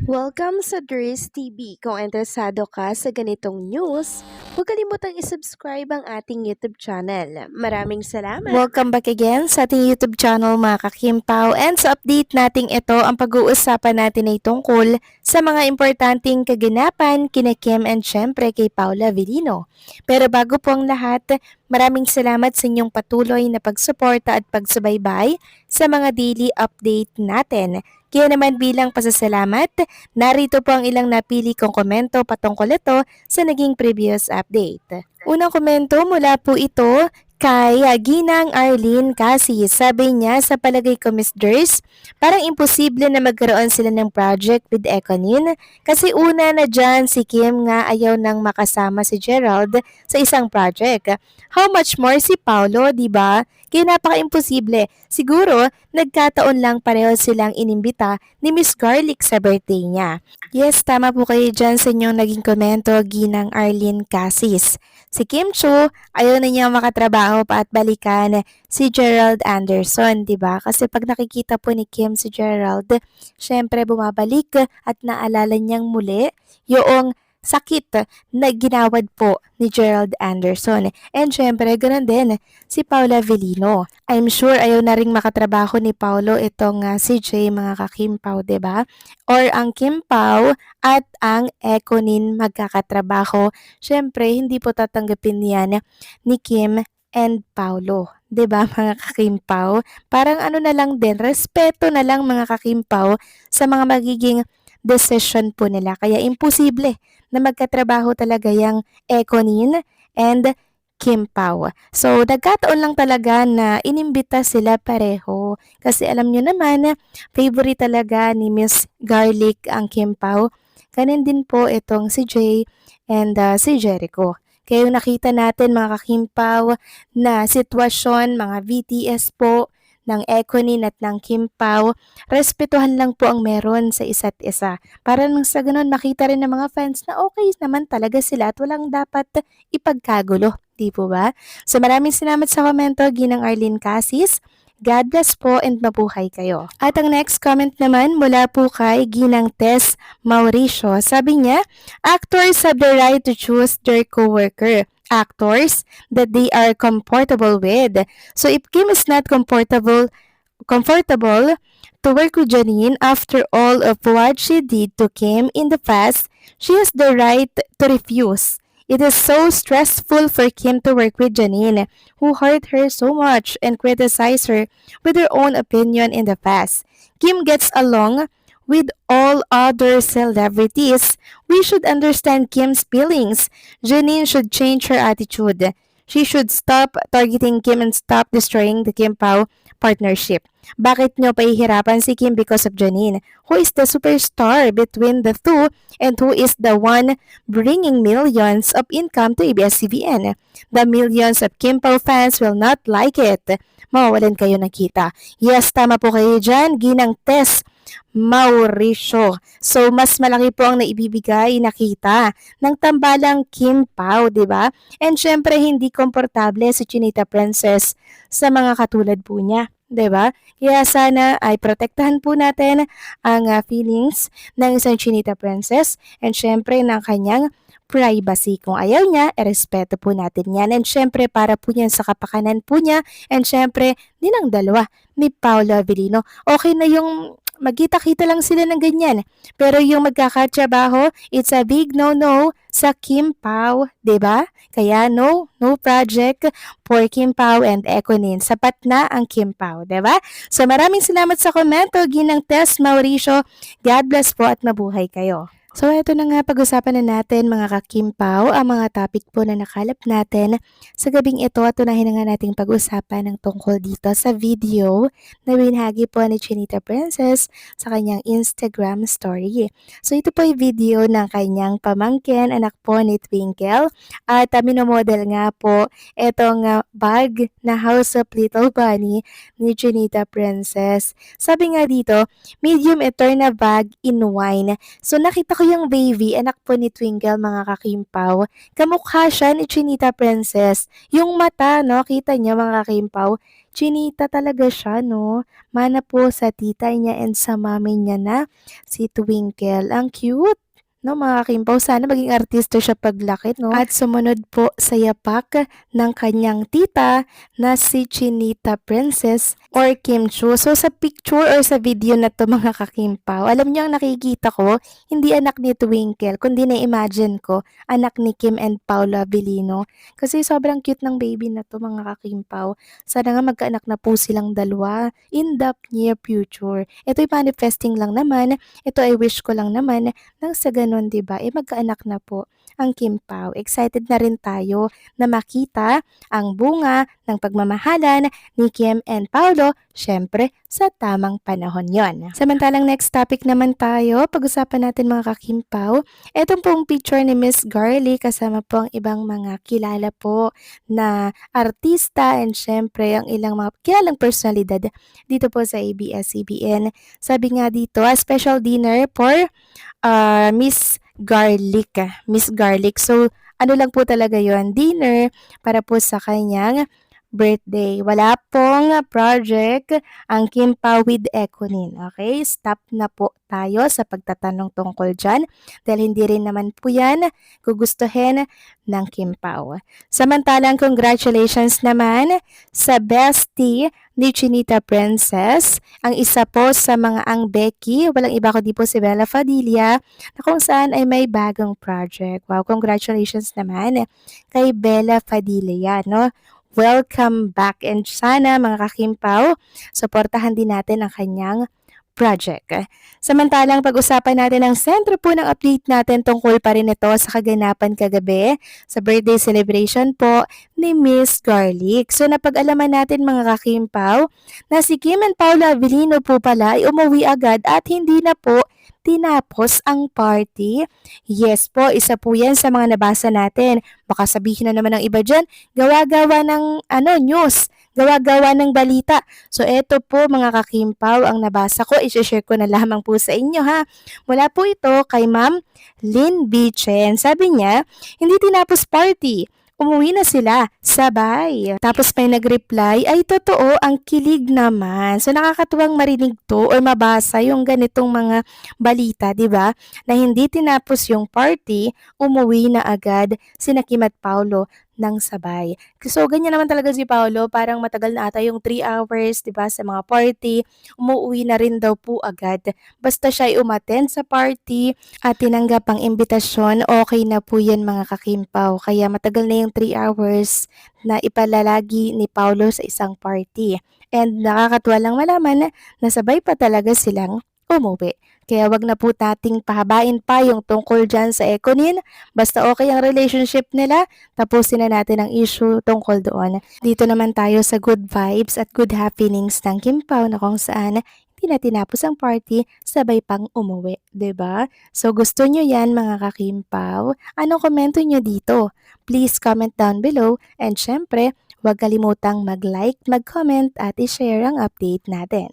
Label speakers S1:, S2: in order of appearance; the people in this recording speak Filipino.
S1: Welcome sa Dries TV. Kung interesado ka sa ganitong news, huwag kalimutang isubscribe ang ating YouTube channel. Maraming salamat! Welcome back again sa ating YouTube channel mga kakimpaw, and sa update nating ito, ang pag-uusapan natin ay tungkol sa mga importanteng kaganapan kina Kim and syempre kay Paula Avellino. Pero bago po ang lahat, maraming salamat sa inyong patuloy na pagsuporta at pagsubaybay sa mga daily update natin. Kaya naman bilang pasasalamat, narito po ang ilang napili kong komento patungkol ito sa naging previous update. Unang komento mula po ito kay Ginang Arlene kasi sabi niya sa palagay ko Miss Ders, parang imposible na magkaroon sila ng project with Econin kasi una na dyan si Kim nga ayaw nang makasama si Gerald sa isang project. How much more si Paulo, di ba? Kaya napaka-imposible. Siguro, nagkataon lang pareho silang inimbita ni Miss Garlic sa birthday niya. Yes, tama po kayo dyan sa inyong naging komento, Ginang Arlene Cassis. Si Kim Chu, ayaw na niya makatrabaho pa at balikan si Gerald Anderson, di ba? Kasi pag nakikita po ni Kim si Gerald, syempre bumabalik at naalala niyang muli yung sakit na ginawad po ni Gerald Anderson. And syempre, ganoon din si Paula Avellino. I'm sure ayaw na ring makatrabaho ni Paulo itong si Jay, mga kakimpaw, ba? Diba? Or ang Kimpaw at ang Econin magkakatrabaho. Syempre, hindi po tatanggapin yan ni Kim and Paulo. 'Di ba mga kakimpaw? Parang ano na lang din, respeto na lang mga kakimpaw sa mga magiging decision po nila. Kaya imposible na magkatrabaho talaga yung Econin and Kim Pao. So, nagkataon lang talaga na inimbita sila pareho. Kasi alam nyo naman, favorite talaga ni Miss Garlic ang Kim Pao. Kanin din po itong si Jay and si Jericho. Kaya yung nakita natin mga kakimpaw na sitwasyon, mga VTS po, ng Econin at ng Kim Pao, respetuhan lang po ang meron sa isa't isa. Para nang sa ganun makita rin ng mga fans na okay naman talaga sila at walang dapat ipagkagulo. Di po ba? So maraming salamat sa komento, Ginang Arlene Cassis. God bless po and mabuhay kayo. At ang next comment naman mula po kay Ginang Tess Mauricio. Sabi niya, actors have the right to choose their co-worker. Actors that they are comfortable with. So if Kim is not comfortable to work with Janine after all of what she did to Kim in the past, she has the right to refuse. It is so stressful for Kim to work with Janine, who hurt her so much and criticized her with her own opinion in the past. Kim gets along with all other celebrities. We should understand Kim's feelings. Janine should change her attitude. She should stop targeting Kim and stop destroying the Kim Pao partnership. Bakit nyo pahihirapan si Kim because of Janine? Who is the superstar between the two and who is the one bringing millions of income to ABS-CBN? The millions of Kim Pao fans will not like it. Mawawalan kayo ng kita. Yes, tama po kayo dyan. Ginang Tess Mauricio. So, mas malaki po ang naibibigay na kita ng tambalang Kim Pao, di ba? And syempre, hindi komportable si Chinita Princess sa mga katulad po niya. 'Di ba? Kaya sana ay protektahan po natin ang feelings ng isang Chinita Princess and syempre ng kanyang privacy. Kung ayaw niya, respeto po natin yan. And syempre, para po yan sa kapakanan po niya. And syempre, nilang dalawa ni Paula Avellino. Okay na yung magkita-kita lang sila ng ganyan. Pero yung magkakatrabaho, it's a big no-no sa Kim Pao, 'di ba? Kaya no project for Kim Pao and Econin. Sapat na ang Kim Pao, 'di ba? So maraming salamat sa komento, Ginang Tess Mauricio. God bless po at mabuhay kayo. So ito na nga, pag-usapan na natin mga kakimpaw ang mga topic po na nakalap natin sa gabing ito at unahin na nga nating pag-usapan ng tungkol dito sa video na binahagi po ni Chinita Princess sa kanyang Instagram story. So ito po yung video ng kanyang pamangkin, anak po ni Twinkle, at minomodel nga po itong bag na House of Little Bunny ni Chinita Princess. Sabi nga dito, medium Eterna bag in wine. So nakita Ako yung baby, anak po ni Twinkle mga kakimpaw. Kamukha siya ni Chinita Princess. Yung mata, no? Kita niyo mga kakimpaw. Chinita talaga siya, no? Mana po sa tita niya and sa mami niya na si Twinkle. Ang cute! No, mga kakimpaw, sana maging artista siya paglaki, no? At sumunod po sa yapak ng kanyang tita na si Chinita Princess or Kim Chu. So, sa picture or sa video na to mga kakimpaw, alam niyo ang nakikita ko, hindi anak ni Twinkle, kundi na-imagine ko, anak ni Kim and Paolo Avellino. Kasi sobrang cute ng baby na to mga kakimpaw. Sana nga magkaanak na po silang dalawa in the near future. Ito'y manifesting lang naman, ito ay wish ko lang naman, nang sa ganun, 'di ba? Magkaanak na po ang Kim Pao. Excited na rin tayo na makita ang bunga ng pagmamahalan ni Kim and Paolo, syempre sa tamang panahon 'yon. Samantalang next topic naman tayo, pag-usapan natin mga kakimpaw, etong pong picture ni Miss Garlic kasama po ang ibang mga kilala po na artista and syempre ang ilang mga kilalang personalidad dito po sa ABS-CBN. Sabi nga dito, a special dinner for Miss Garlic. Miss Garlic. So, ano lang po talaga yon, dinner para po sa kanyang birthday. Wala pong project ang Kim Pao with Econin. Okay? Stop na po tayo sa pagtatanong tungkol dyan dahil hindi rin naman po yan gugustuhin ng Kim Pao. Samantalang congratulations naman sa bestie ni Chinita Princess, ang isa po sa mga ang Becky, walang iba kundi po si Bella Padilla, na kung saan ay may bagong project. Wow, congratulations naman kay Bella Padilla, no? Welcome back and sana mga kakimpaw, suportahan din natin ang kanyang project. Samantalang pag-usapan natin ang sentro po ng update natin tungkol pa rin ito sa kaganapan kagabi sa birthday celebration po ni Miss Garlic. So napag-alaman natin mga kakimpaw na si Kim and Paolo Avellino po pala ay umuwi agad at hindi na po tinapos ang party. Yes po, isa po yan sa mga nabasa natin. Baka sabihin na naman ng iba dyan, gawa-gawa ng news, gawa-gawa ng balita. So eto po mga kakimpaw ang nabasa ko, i-share ko na lamang po sa inyo ha. Mula po ito kay Ma'am Lynn Bichen. Sabi niya, hindi tinapos party. Umuwi na sila, sabay. Tapos may nag-reply, ay totoo, ang kilig naman. So nakakatuwang marinig to or mabasa yung ganitong mga balita, di ba? Na hindi tinapos yung party, umuwi na agad sina Kim at Paolo ng sabay. So ganyan naman talaga si Paolo, parang matagal na ata yung 3 hours, di ba, sa mga party. Umuwi na rin daw po agad. Basta siya ay umattend sa party at tinanggap ang imbitasyon, okay na po yan mga kakimpaw. Kaya matagal na yung 3 hours na ipalalagi ni Paolo sa isang party. And nakakatuwa lang malaman na sabay pa talaga silang umuwi. Kaya wag na po nating pahabain pa yung tungkol dyan sa Econin. Basta okay ang relationship nila, tapusin na natin ang issue tungkol doon. Dito naman tayo sa good vibes at good happenings ng Kim Pao na kung saan hindi na tinapos ang party, sabay pang umuwi, 'di ba? So gusto nyo yan mga kakimpaw? Anong komento nyo dito? Please comment down below and syempre, huwag kalimutang mag-like, mag-comment at i-share ang update natin.